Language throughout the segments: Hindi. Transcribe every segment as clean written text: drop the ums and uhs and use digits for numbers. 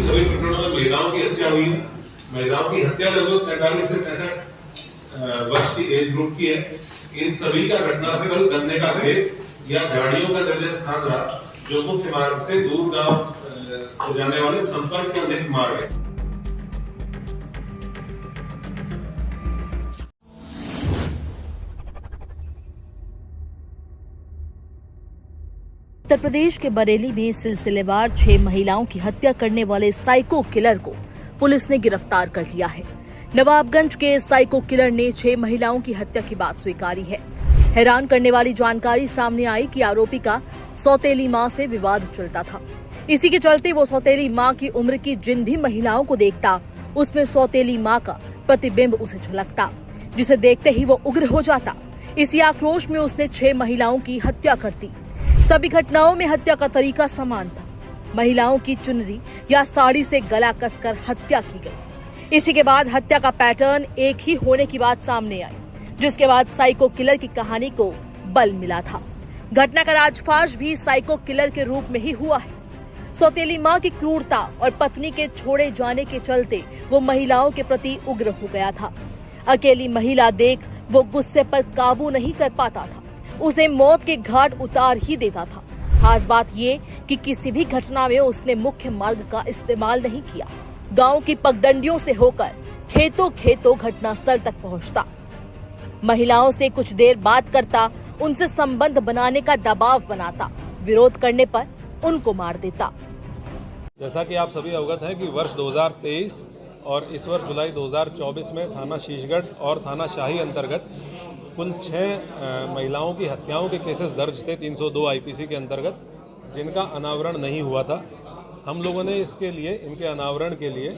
सभी प्रकरणों में महिलाओं की हत्या हुई है। महिलाओं की हत्या लगभग 45 से 65 वर्ष की एज ग्रुप की है। इन सभी का घटनास्थल गन्ने का खेत या झाड़ियों का निर्जन स्थान रहा, जो मुख्य मार्ग से दूर गांव को जाने वाले संपर्क के अधिक मार्ग है। उत्तर प्रदेश के बरेली में सिलसिलेवार 6 महिलाओं की हत्या करने वाले साइको किलर को पुलिस ने गिरफ्तार कर लिया है। नवाबगंज के साइको किलर ने 6 महिलाओं की हत्या की बात स्वीकारी है। हैरान करने वाली जानकारी सामने आई कि आरोपी का सौतेली मां से विवाद चलता था। इसी के चलते वो सौतेली मां की उम्र की जिन भी महिलाओं को देखता, उसमें सौतेली मां का प्रतिबिंब उसे झलकता, जिसे देखते ही वो उग्र हो जाता। इसी आक्रोश में उसने 6 महिलाओं की हत्या कर दी। सभी घटनाओं में हत्या का तरीका समान था। महिलाओं की चुनरी या साड़ी से गला कसकर हत्या की गई। इसी के बाद हत्या का पैटर्न एक ही होने की बात सामने आई, जिसके बाद साइको किलर की कहानी को बल मिला था। घटना का राजफाश भी साइको किलर के रूप में ही हुआ है। सौतेली मां की क्रूरता और पत्नी के छोड़े जाने के चलते वो महिलाओं के प्रति उग्र हो गया था। अकेली महिला देख वो गुस्से पर काबू नहीं कर पाता था, उसे मौत के घाट उतार ही देता था। खास बात ये कि किसी भी घटना में उसने मुख्य मार्ग का इस्तेमाल नहीं किया। गांव की पगडंडियों से होकर खेतों खेतों घटनास्थल तक पहुंचता, महिलाओं से कुछ देर बात करता, उनसे संबंध बनाने का दबाव बनाता, विरोध करने पर उनको मार देता। जैसा कि आप सभी अवगत हैं कि वर्ष 2023 और इस वर्ष जुलाई 2024 में थाना शीशगढ़ और थाना शाही अंतर्गत कुल 6 महिलाओं की हत्याओं के केसेस दर्ज थे 302 आईपीसी के अंतर्गत, जिनका अनावरण नहीं हुआ था। हम लोगों ने इसके लिए, इनके अनावरण के लिए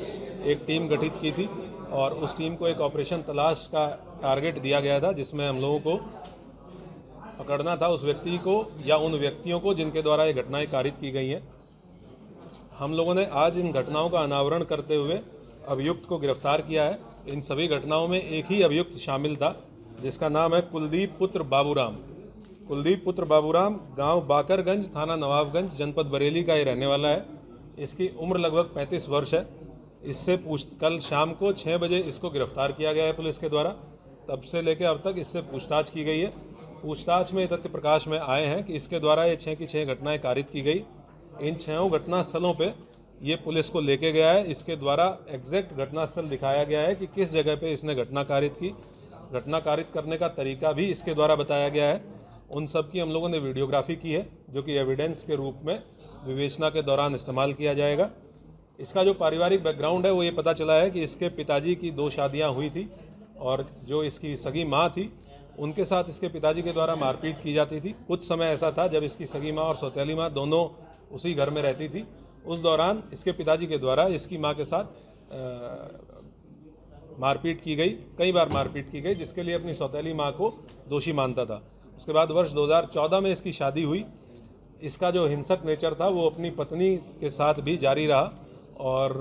एक टीम गठित की थी और उस टीम को एक ऑपरेशन तलाश का टारगेट दिया गया था, जिसमें हम लोगों को पकड़ना था उस व्यक्ति को या उन व्यक्तियों को जिनके द्वारा ये घटनाएं कारित की गई हैं। हम लोगों ने आज इन घटनाओं का अनावरण करते हुए अभियुक्त को गिरफ्तार किया है। इन सभी घटनाओं में एक ही अभियुक्त शामिल था, जिसका नाम है कुलदीप पुत्र बाबूराम। कुलदीप पुत्र बाबूराम गांव बाकरगंज, थाना नवाबगंज, जनपद बरेली का ये रहने वाला है। इसकी उम्र लगभग 35 वर्ष है। इससे कल शाम को 6 बजे इसको गिरफ्तार किया गया है पुलिस के द्वारा। तब से लेकर अब तक इससे पूछताछ की गई है। पूछताछ में तथ्य प्रकाश में आए हैं कि इसके द्वारा ये 6 की 6 घटनाएं कारित की गई। इन 6 घटना स्थलों पे ये पुलिस को लेके गया है। इसके द्वारा एग्जैक्ट घटनास्थल दिखाया गया है कि किस जगह पे इसने घटना कारित की। घटना कारित करने का तरीका भी इसके द्वारा बताया गया है। उन सब की हम लोगों ने वीडियोग्राफी की है, जो कि एविडेंस के रूप में विवेचना के दौरान इस्तेमाल किया जाएगा। इसका जो पारिवारिक बैकग्राउंड है वो ये पता चला है कि इसके पिताजी की 2 शादियां हुई थी और जो इसकी सगी माँ थी उनके साथ इसके पिताजी के द्वारा मारपीट की जाती थी। कुछ समय ऐसा था जब इसकी सगी माँ और सौतेली माँ दोनों उसी घर में रहती थी। उस दौरान इसके पिताजी के द्वारा इसकी माँ के साथ मारपीट की गई, कई बार मारपीट की गई, जिसके लिए अपनी सौतेली माँ को दोषी मानता था। उसके बाद वर्ष 2014 में इसकी शादी हुई। इसका जो हिंसक नेचर था वो अपनी पत्नी के साथ भी जारी रहा और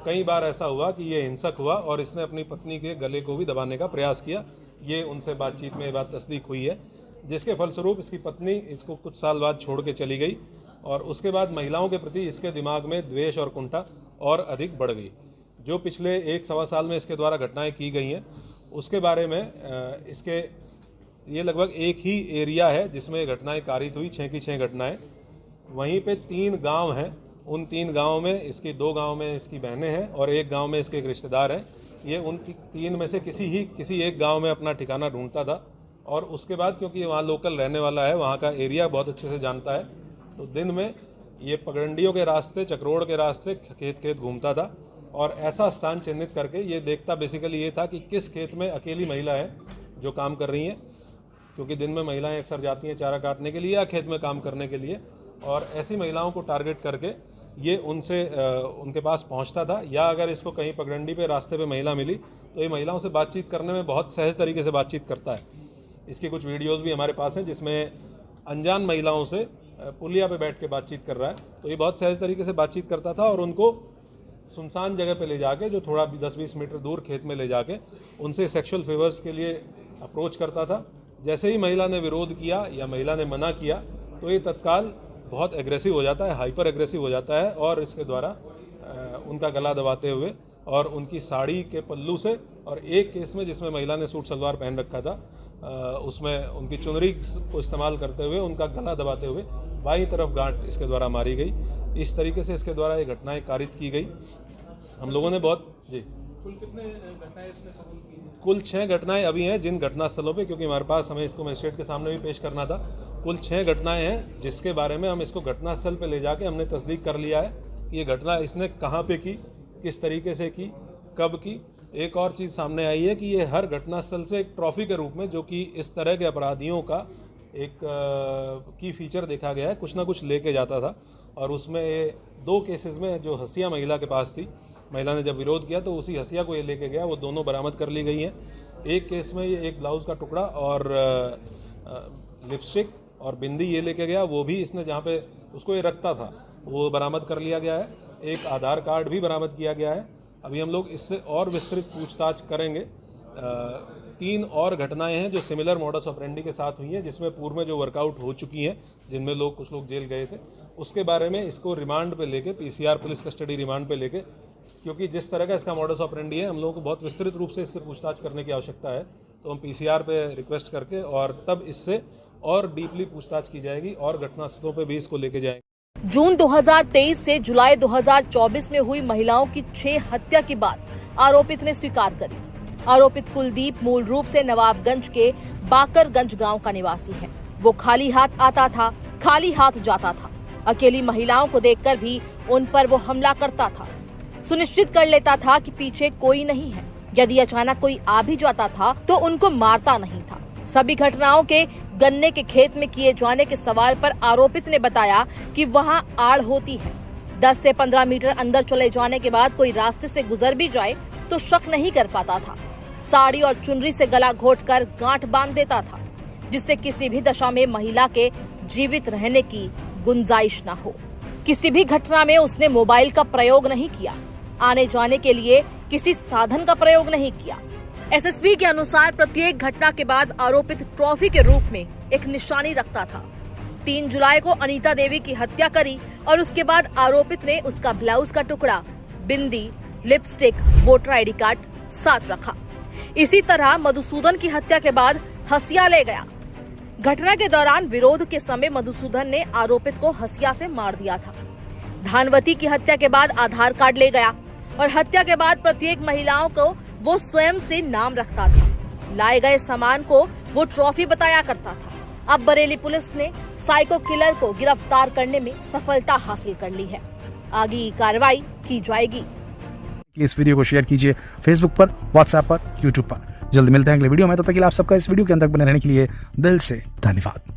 कई बार ऐसा हुआ कि ये हिंसक हुआ और इसने अपनी पत्नी के गले को भी दबाने का प्रयास किया। ये उनसे बातचीत में ये बात तस्दीक हुई है, जिसके फलस्वरूप इसकी पत्नी इसको कुछ साल बाद छोड़ के चली गई और उसके बाद महिलाओं के प्रति इसके दिमाग में द्वेष और कुंठा और अधिक बढ़ गई। जो पिछले 1-1.25 साल में इसके द्वारा घटनाएं की गई हैं, उसके बारे में इसके ये लगभग एक ही एरिया है जिसमें घटनाएं कारित हुई, 6 की 6 घटनाएं। वहीं पे 3 गांव हैं। उन 3 गांवों में इसकी 2 गांव में इसकी बहनें हैं और एक गांव में इसके एक रिश्तेदार हैं। ये उन 3 में से किसी एक गांव में अपना ठिकाना ढूंढता था और उसके बाद क्योंकि ये वहाँ लोकल रहने वाला है, वहाँ का एरिया बहुत अच्छे से जानता है, तो दिन में ये पगडंडियों के रास्ते, चक्रोड़ के रास्ते खेत खेत घूमता था और ऐसा स्थान चिन्हित करके ये देखता बेसिकली ये था कि किस खेत में अकेली महिला है जो काम कर रही हैं, क्योंकि दिन में महिलाएं अक्सर जाती हैं चारा काटने के लिए या खेत में काम करने के लिए, और ऐसी महिलाओं को टारगेट करके ये उनके पास पहुंचता था। या अगर इसको कहीं पगडंडी पे रास्ते पे महिला मिली तो ये महिलाओं से बातचीत करने में बहुत सहज तरीके से बातचीत करता है। इसकी कुछ वीडियोस भी हमारे पास हैं जिसमें अनजान महिलाओं से पुलिया पे बैठ के बातचीत कर रहा है। तो ये बहुत सहज तरीके से बातचीत करता था और उनको सुनसान जगह पे ले जाके, जो थोड़ा 10-20 मीटर दूर खेत में ले जाके उनसे सेक्सुअल फेवर्स के लिए अप्रोच करता था। जैसे ही महिला ने विरोध किया या महिला ने मना किया तो ये तत्काल बहुत एग्रेसिव हो जाता है, हाइपर एग्रेसिव हो जाता है और इसके द्वारा उनका गला दबाते हुए और उनकी साड़ी के पल्लू से, और एक केस में जिसमें महिला ने सूट सलवार पहन रखा था उसमें उनकी चुनरी को इस्तेमाल करते हुए उनका गला दबाते हुए बाईं तरफ गांठ इसके द्वारा मारी गई। इस तरीके से इसके द्वारा ये घटनाएं कारित की गई। हम लोगों ने बहुत जी कुल कितने घटनाएं इसने कबूल की हैं? कुल 6 घटनाएं अभी हैं जिन घटनास्थलों पे, क्योंकि हमारे पास हमें इसको मजिस्ट्रेट के सामने भी पेश करना था। कुल 6 घटनाएं हैं जिसके बारे में हम इसको घटनास्थल पे ले जाके हमने तस्दीक कर लिया है कि ये घटना इसने कहाँ पे की, किस तरीके से की, कब की। एक और चीज़ सामने आई है कि ये हर घटनास्थल से एक ट्रॉफी के रूप में, जो कि इस तरह के अपराधियों का एक की फीचर देखा गया है, कुछ ना कुछ लेके जाता था। और उसमें ये 2 केसेस में जो हसिया महिला के पास थी, महिला ने जब विरोध किया तो उसी हसिया को ये लेके गया, वो दोनों बरामद कर ली गई हैं। एक केस में ये एक ब्लाउज़ का टुकड़ा और लिपस्टिक और बिंदी ये लेके गया, वो भी इसने जहाँ पे उसको ये रखता था वो बरामद कर लिया गया है। एक आधार कार्ड भी बरामद किया गया है। अभी हम लोग इससे और विस्तृत पूछताछ करेंगे। 3 और घटनाएं हैं जो सिमिलर मॉडस ऑपरेंडी के साथ हुई हैं, जिसमें पूर्व में जो वर्कआउट हो चुकी हैं, जिनमें कुछ लोग जेल गए थे, उसके बारे में इसको रिमांड पे लेके, पीसीआर पुलिस कस्टडी रिमांड पे लेके, क्योंकि जिस तरह का इसका मॉडस ऑपरेंडी है, हम लोगों को बहुत विस्तृत रूप से इससे पूछताछ करने की आवश्यकता है। तो हम पीसीआर पे रिक्वेस्ट करके और तब इससे और डीपली पूछताछ की जाएगी और घटनास्थलों पे भी इसको लेके जाएंगे। जून 2023 से जुलाई 2024 में हुई महिलाओं की 6 हत्या की बात आरोपित ने स्वीकार करी। आरोपित कुलदीप मूल रूप से नवाबगंज के बाकरगंज गांव का निवासी है। वो खाली हाथ आता था, खाली हाथ जाता था। अकेली महिलाओं को देखकर भी उन पर वो हमला करता था। सुनिश्चित कर लेता था कि पीछे कोई नहीं है। यदि अचानक कोई आ भी जाता था तो उनको मारता नहीं था। सभी घटनाओं के गन्ने के खेत में किए जाने के सवाल पर आरोपित ने बताया कि वहां आड़ होती है। 10 से 15 मीटर अंदर चले जाने के बाद कोई रास्ते से गुजर भी जाए तो शक नहीं कर पाता था। साड़ी और चुनरी से गला घोंटकर गांठ बांध देता था, जिससे किसी भी दशा में महिला के जीवित रहने की गुंजाइश न हो। किसी भी घटना में उसने मोबाइल का प्रयोग नहीं किया। आने जाने के लिए किसी साधन का प्रयोग नहीं किया। एसएसपी के अनुसार प्रत्येक घटना के बाद आरोपित ट्रॉफी के रूप में एक निशानी रखता था। 3 जुलाई को अनीता देवी की हत्या करी और उसके बाद आरोपित ने उसका ब्लाउज का टुकड़ा, बिंदी, लिपस्टिक, वोटर आईडी कार्ड साथ रखा। इसी तरह मधुसूदन की हत्या के बाद हसिया ले गया। घटना के दौरान विरोध के समय मधुसूदन ने आरोपित को हसिया से मार दिया था। धानवती की हत्या के बाद आधार कार्ड ले गया और हत्या के बाद प्रत्येक महिलाओं को वो स्वयं से नाम रखता था। लाए गए सामान को वो ट्रॉफी बताया करता था। अब बरेली पुलिस ने साइको किलर को गिरफ्तार करने में सफलता हासिल कर ली है। आगे की कार्रवाई की जाएगी। इस वीडियो को शेयर कीजिए फेसबुक पर, व्हाट्सएप पर, यूट्यूब पर। जल्द मिलते हैं अगले वीडियो में। तब तक के लिए आप सबका इस वीडियो के अंदर बने रहने के लिए दिल से धन्यवाद।